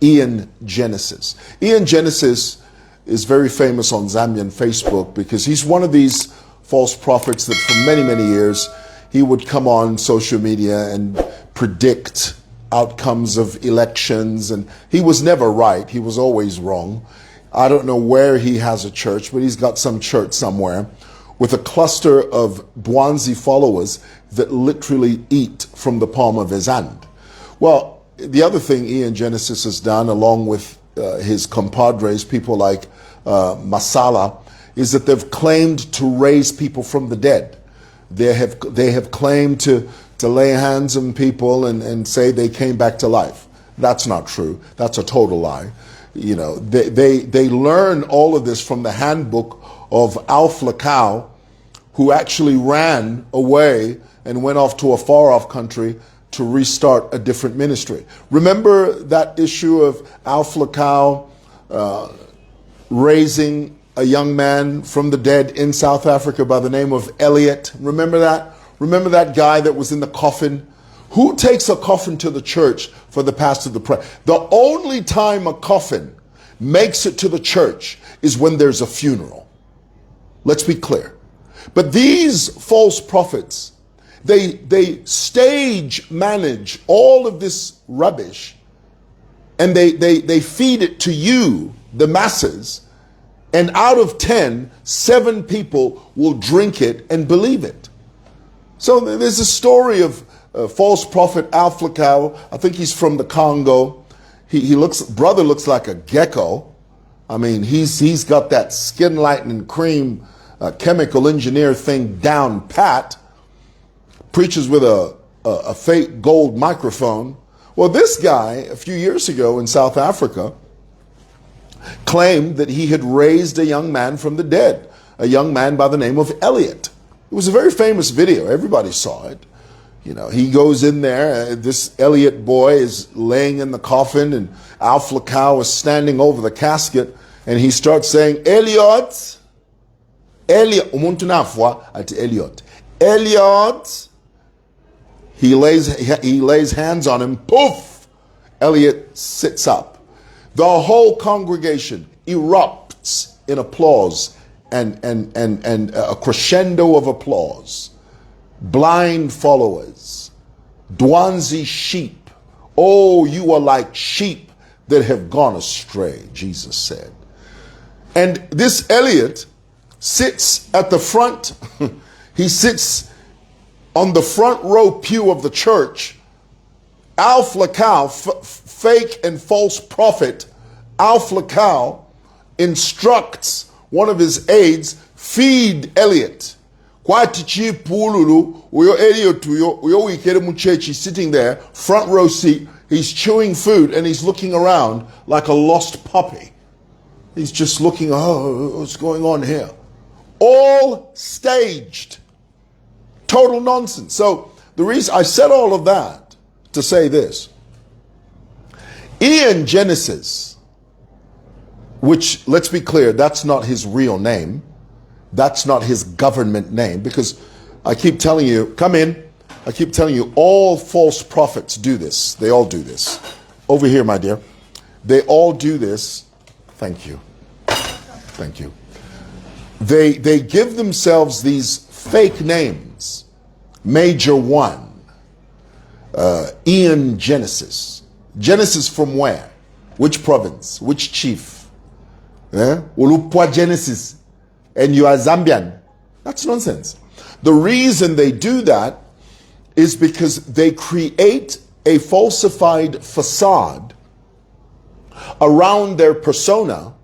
Ian Genesis. Ian Genesis is very famous on Zambian Facebook because he's one of these false prophets that for many, many years, he would come on social media and predict outcomes of elections, and he was never right. He was always wrong. I don't know where he has a church, but he's got some church somewhere with a cluster of Bwanzi followers that literally eat from the palm of his hand. Well, the other thing Ian Genesis has done, along with his compadres, people like Masala, is that they've claimed to raise people from the dead. They have claimed to lay hands on people and say they came back to life. That's not true. That's a total lie. You know, they learn all of this from the handbook of Alpha Cow, who actually ran away and went off to a far-off country to restart a different ministry. Remember that issue of Alpha Cow raising a young man from the dead in South Africa by the name of Elliot? Remember that? Remember that guy that was in the coffin? Who takes a coffin to the church for the pastor to pray? The only time a coffin makes it to the church is when there's a funeral. Let's be clear. But these false prophets, they stage manage all of this rubbish, and they feed it to you, the masses, and out of 10, 7 people will drink it and believe it. So there's a story of false prophet Alpha Cow. I think he's from the Congo. Brother looks like a gecko. I mean, he's got that skin lightening cream chemical engineer thing down pat. Preaches with a fake gold microphone. Well, this guy, a few years ago in South Africa, claimed that he had raised a young man from the dead, a young man by the name of Elliot. It was a very famous video. Everybody saw it. You know, he goes in there, this Elliot boy is laying in the coffin, and Alpha Cow is standing over the casket, and he starts saying, Elliot, umuntu nafwa at Elliot. Elliot. He lays hands on him, poof, Elliot sits up. The whole congregation erupts in applause and a crescendo of applause. Blind followers, Dwanzi sheep. Oh, you are like sheep that have gone astray, Jesus said. And this Elliot sits at the front. He sits on the front row pew of the church. Alpha Cow, fake and false prophet, Alpha Cow instructs one of his aides, feed Elliot. He's sitting there, front row seat, he's chewing food and he's looking around like a lost puppy. He's just looking, oh, what's going on here? All staged. Total nonsense. So the reason I said all of that to say this, Ian Genesis, which, let's be clear, that's not his real name. That's not his government name, because I keep telling you, come in, I keep telling you, all false prophets do this. They all do this. Over here, my dear. They all do this. Thank you. Thank you. They give themselves these fake names. Major One, Ian Genesis. Genesis from where? Which province? Which chief? Ulupwa Genesis. And you are Zambian. That's nonsense. The reason they do that is because they create a falsified facade around their persona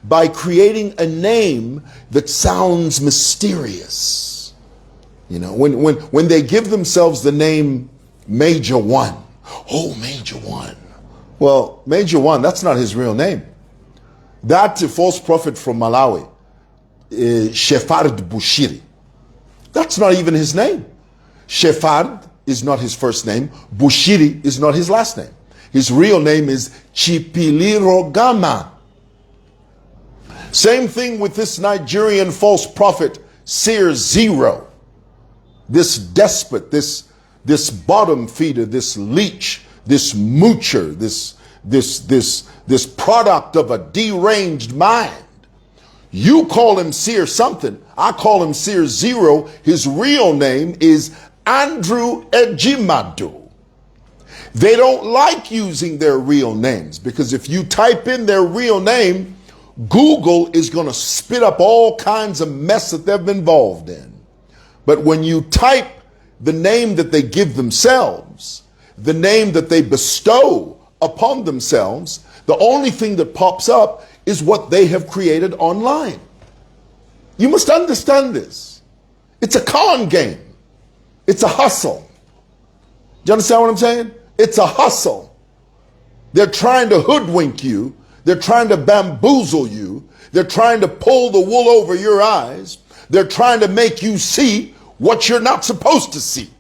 by creating a name that sounds mysterious. You know, when they give themselves the name Major One. Oh, Major One. Well, Major One, that's not his real name. That false prophet from Malawi, Shefard Bushiri, that's not even his name. Shefard is not his first name. Bushiri is not his last name. His real name is Chipiliro Gama. Same thing with this Nigerian false prophet, Seer Zero. This despot, this bottom feeder, this leech, this moocher, this product of a deranged mind. You call him Seer something. I call him Seer Zero. His real name is Andrew Ejimadu. They don't like using their real names because if you type in their real name, Google is going to spit up all kinds of mess that they've been involved in. But when you type the name that they give themselves, the name that they bestow upon themselves, the only thing that pops up is what they have created online. You must understand this. It's a con game. It's a hustle. Do you understand what I'm saying? It's a hustle. They're trying to hoodwink you. They're trying to bamboozle you. They're trying to pull the wool over your eyes. They're trying to make you see what you're not supposed to see.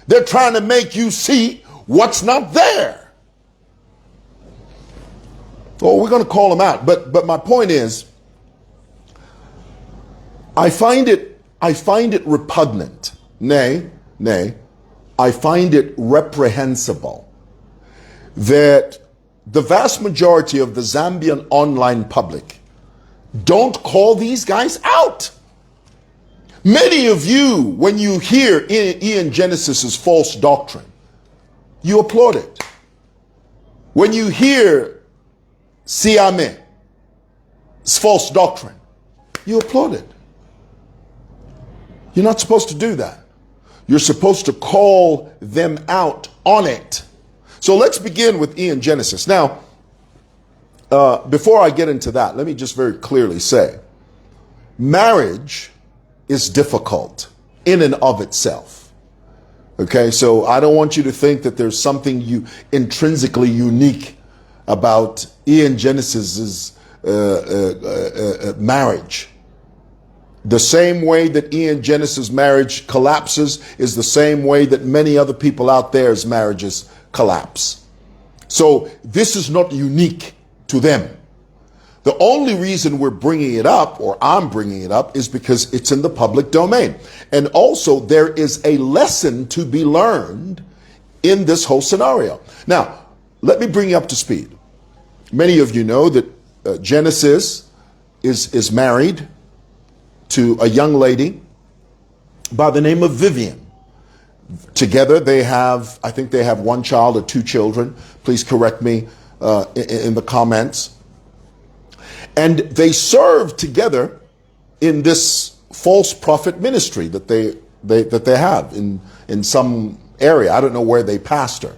They're trying to make you see what's not there. Oh, we're going to call them out. But my point is, I find it repugnant. Nay, I find it reprehensible that the vast majority of the Zambian online public don't call these guys out. Many of you, when you hear Ian Genesis's false doctrine, you applaud it. When you hear Siame's false doctrine, you applaud it. You're not supposed to do that. You're supposed to call them out on it. So let's begin with Ian Genesis. Now, before I get into that, let me just very clearly say, marriage is difficult in and of itself. Okay, so I don't want you to think that there's something intrinsically unique about Ian Genesis's marriage. The same way that Ian Genesis' marriage collapses is the same way that many other people out there's marriages collapse. So this is not unique to them. The only reason we're bringing it up, or I'm bringing it up, is because it's in the public domain. And also there is a lesson to be learned in this whole scenario. Now, let me bring you up to speed. Many of you know that Genesis is married to a young lady by the name of Vivian. Together they have, I think they have one child or two children. Please correct me in the comments. And they serve together in this false prophet ministry that they have in some area. I don't know where they pastor.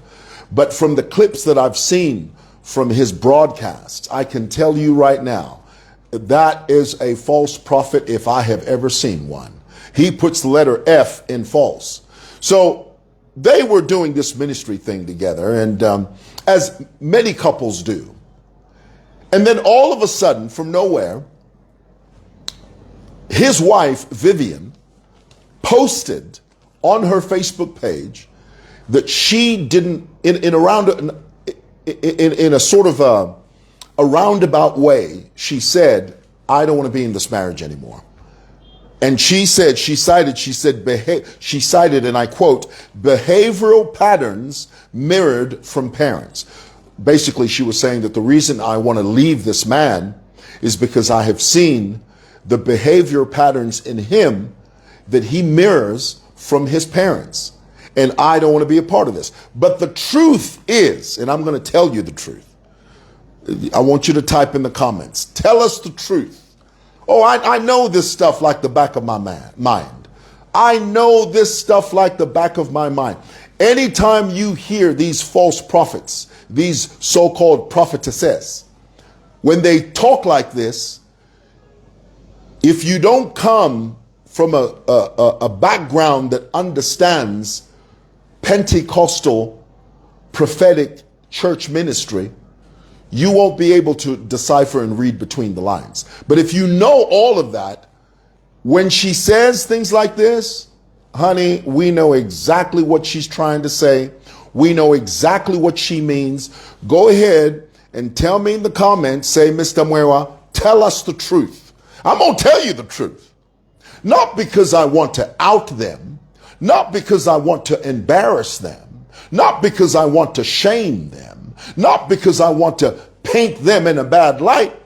But from the clips that I've seen from his broadcasts, I can tell you right now, that is a false prophet if I have ever seen one. He puts the letter F in false. So they were doing this ministry thing together, and as many couples do. And then all of a sudden, from nowhere, his wife, Vivian, posted on her Facebook page that she didn't, in a sort of a roundabout way, she said, I don't want to be in this marriage anymore. And she cited, and I quote, behavioral patterns mirrored from parents. Basically, she was saying that the reason I want to leave this man is because I have seen the behavior patterns in him that he mirrors from his parents. And I don't want to be a part of this. But the truth is, and I'm going to tell you the truth. I want you to type in the comments. Tell us the truth. Oh, I know this stuff like the back of my mind. I know this stuff like the back of my mind. Anytime you hear these false prophets, these so-called prophetesses, when they talk like this, if you don't come from a background that understands Pentecostal prophetic church ministry, you won't be able to decipher and read between the lines. But if you know all of that, when she says things like this, honey, we know exactly what she's trying to say. We know exactly what she means. Go ahead and tell me in the comments, say, Mr. Mwewa, tell us the truth. I'm going to tell you the truth. Not because I want to out them, not because I want to embarrass them, not because I want to shame them, Not because I want to paint them in a bad light.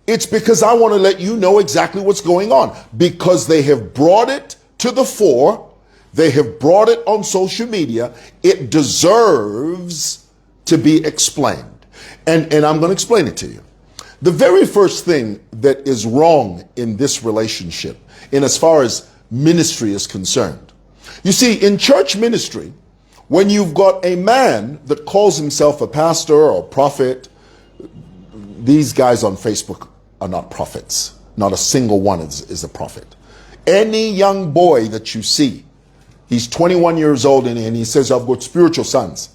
It's because I want to let you know exactly what's going on. Because they have brought it to the fore. They have brought it on social media. It deserves to be explained. And I'm going to explain it to you. The very first thing that is wrong in this relationship, in as far as ministry is concerned. You see, in church ministry, when you've got a man that calls himself a pastor or a prophet, these guys on Facebook are not prophets. Not a single one is a prophet. Any young boy that you see, he's 21 years old and he says, I've got spiritual sons.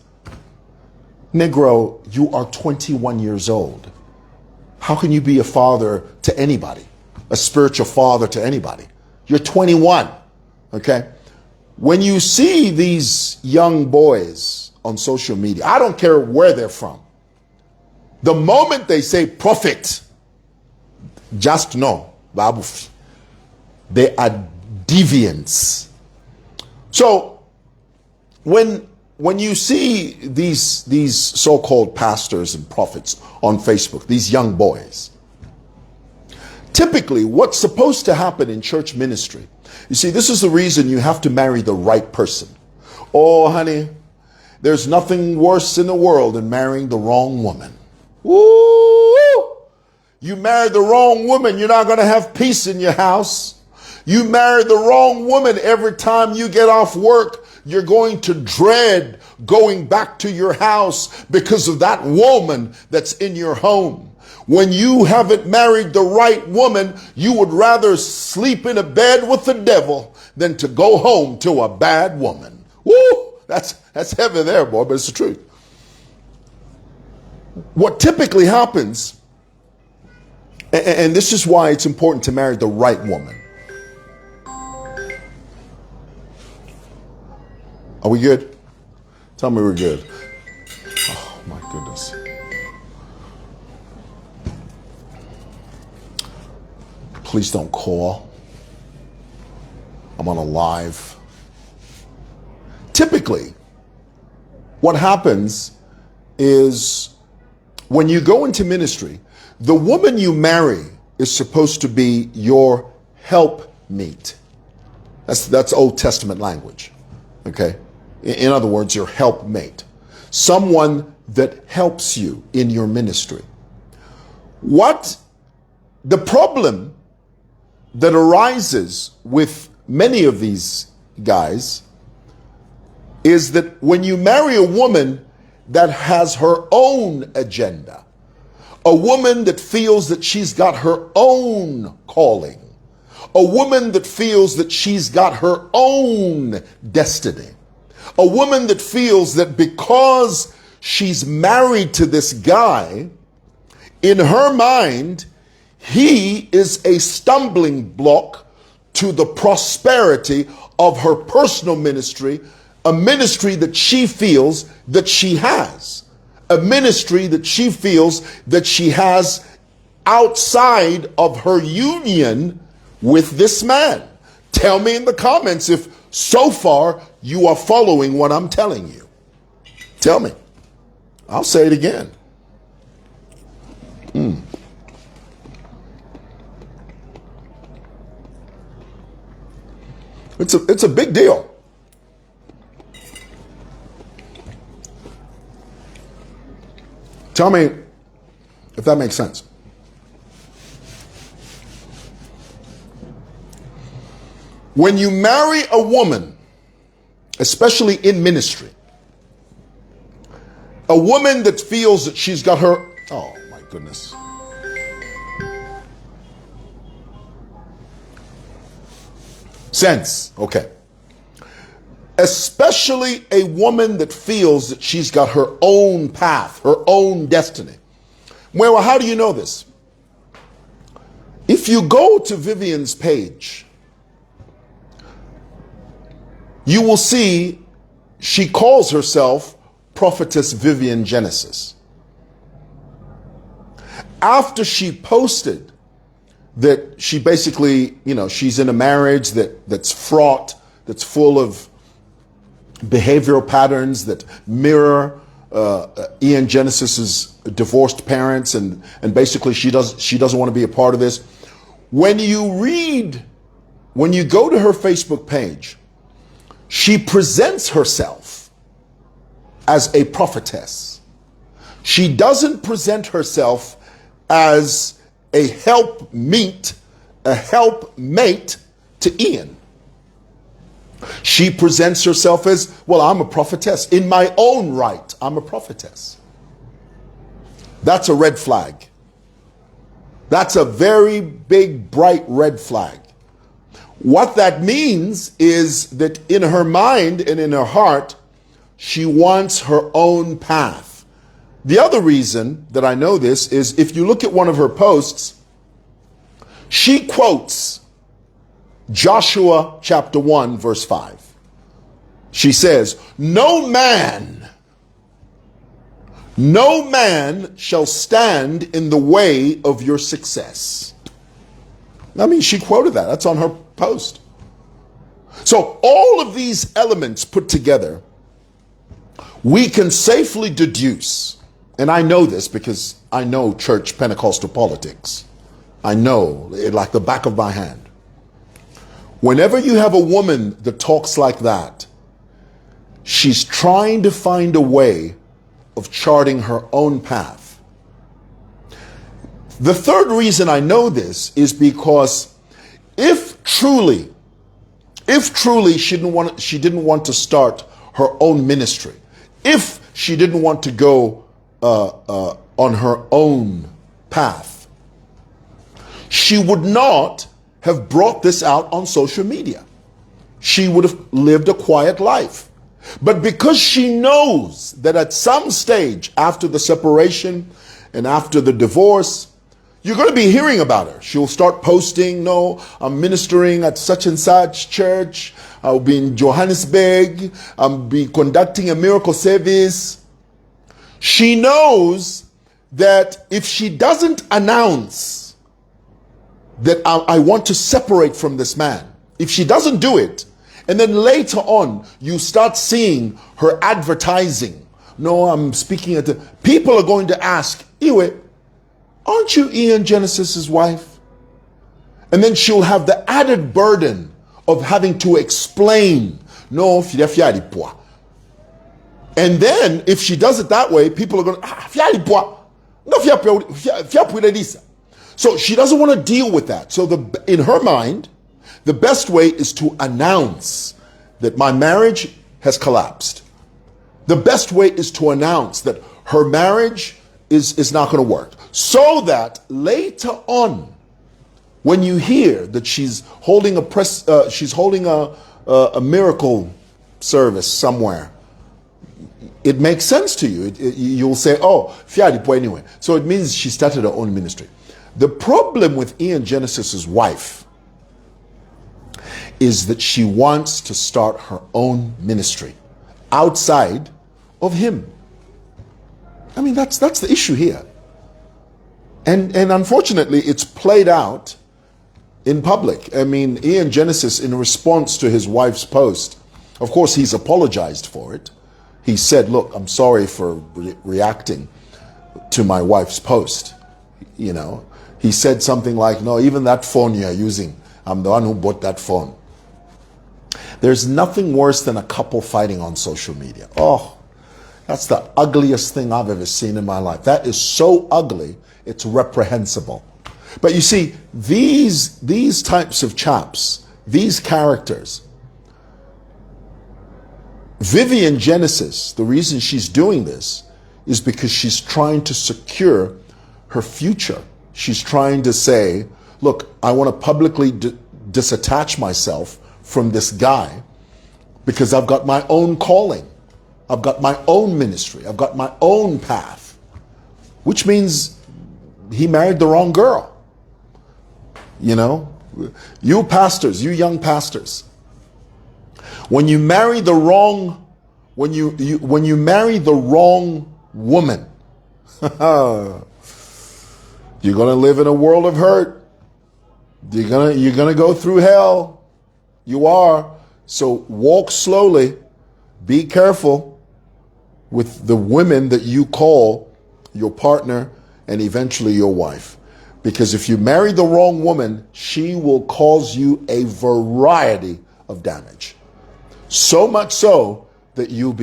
Negro, you are 21 years old. How can you be a father to anybody? A spiritual father to anybody? You're 21, okay? When you see these young boys on social media, I don't care where they're from. The moment they say prophet, just know, they are deviants. So when you see these so-called pastors and prophets on Facebook, these young boys, typically what's supposed to happen in church ministry, you see, this is the reason you have to marry the right person. Oh, honey, there's nothing worse in the world than marrying the wrong woman. Woo! You marry the wrong woman, you're not going to have peace in your house. You marry the wrong woman, every time you get off work, you're going to dread going back to your house because of that woman that's in your home. When you haven't married the right woman, you would rather sleep in a bed with the devil than to go home to a bad woman. Woo! That's heavy there, boy, but it's the truth. What typically happens, and this is why it's important to marry the right woman. Are we good? Tell me we're good. Oh, my goodness. Please don't call. I'm on a live. Typically, what happens is when you go into ministry, the woman you marry is supposed to be your helpmeet. That's Old Testament language, okay? In other words, your helpmate. Someone that helps you in your ministry. What the problem that arises with many of these guys is that when you marry a woman that has her own agenda, a woman that feels that she's got her own calling, a woman that feels that she's got her own destiny, a woman that feels that because she's married to this guy, in her mind, he is a stumbling block to the prosperity of her personal ministry, a ministry that she feels that she has, a ministry that she feels that she has outside of her union with this man. Tell me in the comments if so far you are following what I'm telling you. Tell me. I'll say it again. It's a big deal. Tell me if that makes sense. When you marry a woman, especially in ministry, a woman that feels that she's got her, oh my goodness. Sense, okay. Especially a woman that feels that she's got her own path, her own destiny. Well, how do you know this? If you go to Vivian's page, you will see she calls herself Prophetess Vivian Genesis. After she posted that she basically, she's in a marriage that's fraught, that's full of behavioral patterns that mirror Ian Genesis's divorced parents, and basically she doesn't want to be a part of this. When you go to her Facebook page, she presents herself as a prophetess. She doesn't present herself as a helpmate to Ian. She presents herself as, well, I'm a prophetess. In my own right, I'm a prophetess. That's a red flag. That's a very big, bright red flag. What that means is that in her mind and in her heart, she wants her own path. The other reason that I know this is if you look at one of her posts, she quotes Joshua chapter 1, verse 5. She says, no man shall stand in the way of your success. I mean, she quoted that. That's on her post. So all of these elements put together, we can safely deduce, and I know this because I know church Pentecostal politics. I know it like the back of my hand. Whenever you have a woman that talks like that, she's trying to find a way of charting her own path. The third reason I know this is because if truly she didn't want to start her own ministry, if she didn't want to go on her own path, she would not have brought this out on social media. She would have lived a quiet life. But because she knows that at some stage after the separation and after the divorce, you're going to be hearing about her. She'll start posting, no, I'm ministering at such and such church. I'll be in Johannesburg. I'll be conducting a miracle service. She knows that if she doesn't announce that I want to separate from this man, if she doesn't do it, and then later on you start seeing her advertising, no, I'm speaking at the, people are going to ask, Iwe, aren't you Ian Genesis's wife? And then she'll have the added burden of having to explain, no, and then if she does it that way, people are going, no, so she doesn't want to deal with that. So in her mind, the best way is to announce that my marriage has collapsed. The best way is to announce that her marriage is not going to work. So that later on, when you hear that she's holding a miracle service somewhere, it makes sense to you. You'll say, oh, anyway. So it means she started her own ministry. The problem with Ian Genesis's wife is that she wants to start her own ministry outside of him. I mean, that's the issue here. And unfortunately, it's played out in public. I mean, Ian Genesis, in response to his wife's post, of course, he's apologized for it. He said, look, I'm sorry for reacting to my wife's post. You know, he said something like, no, even that phone you're using, I'm the one who bought that phone. There's nothing worse than a couple fighting on social media. Oh, that's the ugliest thing I've ever seen in my life. That is so ugly, it's reprehensible. But you see, these types of chaps, these characters, Vivian Genesis, the reason she's doing this is because she's trying to secure her future. She's trying to say, look, I want to publicly disattach myself from this guy because I've got my own calling. I've got my own ministry. I've got my own path, which means he married the wrong girl. You know, you pastors, you young pastors, when you marry the wrong, when you marry the wrong woman, you're gonna live in a world of hurt. You're gonna go through hell. You are. So walk slowly. Be careful. with the women that you call your partner and eventually your wife. Because if you marry the wrong woman, she will cause you a variety of damage. So much so that it'll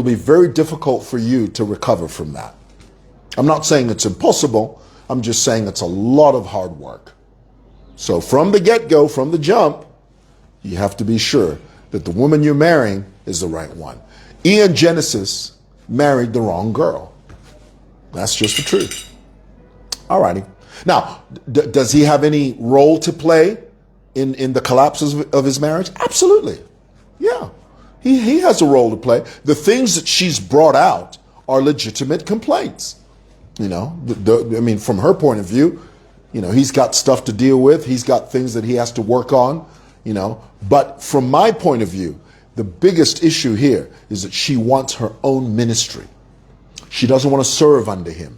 be very difficult for you to recover from that. I'm not saying it's impossible. I'm just saying it's a lot of hard work. So from the get-go, from the jump, you have to be sure that the woman you're marrying is the right one. Ian Genesis married the wrong girl. That's just the truth. All righty. Now, does he have any role to play in the collapses of his marriage? Absolutely. Yeah. He has a role to play. The things that she's brought out are legitimate complaints. You know, I mean, from her point of view, you know, he's got stuff to deal with. He's got things that he has to work on, you know. But from my point of view, the biggest issue here is that she wants her own ministry. She doesn't want to serve under him.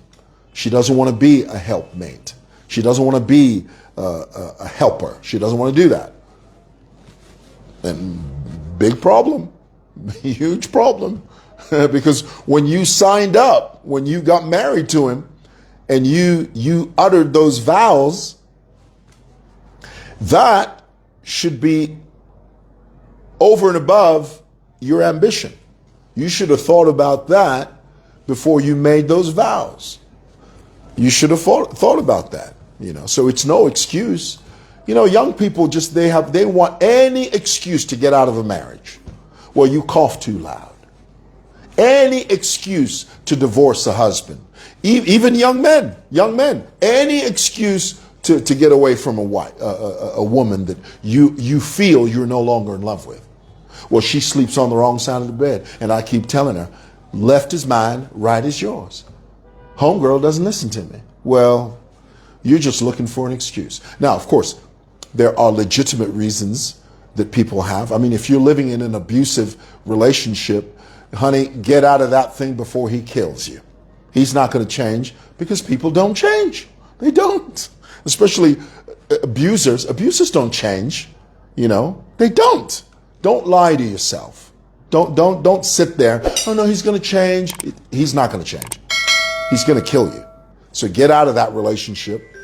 She doesn't want to be a helpmate. She doesn't want to be a helper. She doesn't want to do that. And big problem, huge problem. Because when you signed up, when you got married to him, and you uttered those vows, that should be over and above your ambition. You should have thought about that before you made those vows. You should have thought about that, you know. So it's no excuse. You know, young people they want any excuse to get out of a marriage. Well, you cough too loud. Any excuse to divorce a husband. Even young men, any excuse to get away from a woman that you feel you're no longer in love with. Well, she sleeps on the wrong side of the bed, and I keep telling her, left is mine, right is yours. Homegirl doesn't listen to me. Well, you're just looking for an excuse. Now, of course, there are legitimate reasons that people have. I mean, if you're living in an abusive relationship, honey, get out of that thing before he kills you. He's not going to change because people don't change. They don't. Especially abusers. Abusers don't change. You know, they don't. Don't lie to yourself. Don't sit there. Oh no, he's going to change. He's not going to change. He's going to kill you. So get out of that relationship